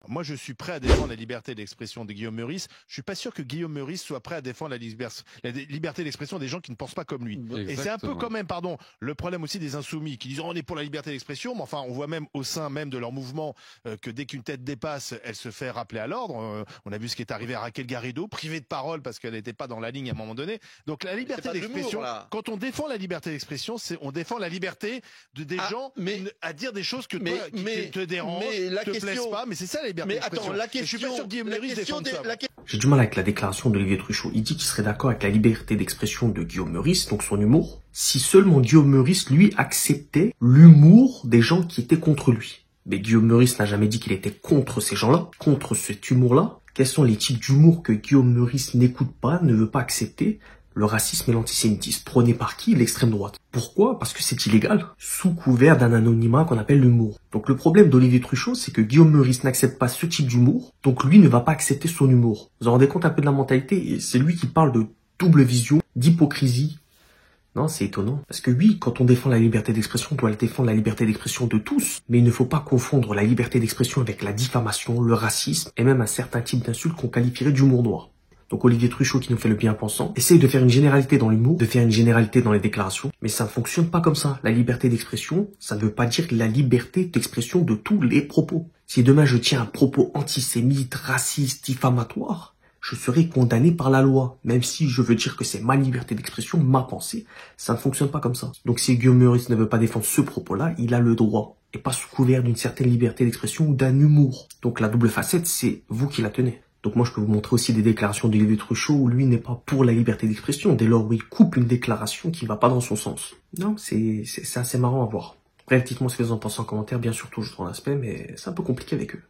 Moi, je suis prêt à défendre la liberté d'expression de Guillaume Meurice. Je suis pas sûr que Guillaume Meurice soit prêt à défendre la liberté d'expression des gens qui ne pensent pas comme lui. Exactement. Et c'est un peu quand même, pardon, le problème aussi des insoumis qui disent on est pour la liberté d'expression, mais enfin, on voit même au sein même de leur mouvement que dès qu'une tête dépasse, elle se fait rappeler à l'ordre. On a vu ce qui est arrivé à Raquel Garrido, privée de parole parce qu'elle n'était pas dans la ligne à un moment donné. Donc la liberté d'expression, quand on défend la liberté d'expression, c'est on défend la liberté des gens à dire des choses que toi, qui te dérangent, te plaisent pas. Mais c'est ça la liberté d'expression. Attends, la question, je suis pas sûr que Guillaume Meurice défende ça. J'ai du mal avec la déclaration d'Olivier Truchot. Il dit qu'il serait d'accord avec la liberté d'expression de Guillaume Meurice, donc son humour, si seulement Guillaume Meurice, lui, acceptait l'humour des gens qui étaient contre lui. Mais Guillaume Meurice n'a jamais dit qu'il était contre ces gens-là, contre cet humour-là. Quels sont les types d'humour que Guillaume Meurice n'écoute pas, ne veut pas accepter? Le racisme et l'antisémitisme. Prôné par qui? L'extrême droite. Pourquoi? Parce que c'est illégal. Sous couvert d'un anonymat qu'on appelle l'humour. Donc le problème d'Olivier Truchot, c'est que Guillaume Meurice n'accepte pas ce type d'humour. Donc lui ne va pas accepter son humour. Vous vous rendez compte un peu de la mentalité? Et c'est lui qui parle de double vision, d'hypocrisie. Non, c'est étonnant. Parce que oui, quand on défend la liberté d'expression, on doit défendre la liberté d'expression de tous. Mais il ne faut pas confondre la liberté d'expression avec la diffamation, le racisme et même un certain type d'insultes qu'on qualifierait d'humour noir. Donc Olivier Truchot, qui nous fait le bien pensant, essaye de faire une généralité dans l'humour, de faire une généralité dans les déclarations, mais ça ne fonctionne pas comme ça. La liberté d'expression, ça ne veut pas dire la liberté d'expression de tous les propos. Si demain je tiens un propos antisémite, raciste, diffamatoire, je serai condamné par la loi, même si je veux dire que c'est ma liberté d'expression, ma pensée. Ça ne fonctionne pas comme ça. Donc si Guillaume Meurice ne veut pas défendre ce propos-là, il a le droit, et pas sous couvert d'une certaine liberté d'expression ou d'un humour. Donc la double facette, c'est vous qui la tenez. Donc moi, je peux vous montrer aussi des déclarations d'Olivier Truchot où lui n'est pas pour la liberté d'expression, dès lors où il coupe une déclaration qui va pas dans son sens. Non, c'est assez marrant à voir. Bref, dites-moi ce que vous en pensez en commentaire, bien sûr toujours dans l'aspect, mais c'est un peu compliqué avec eux.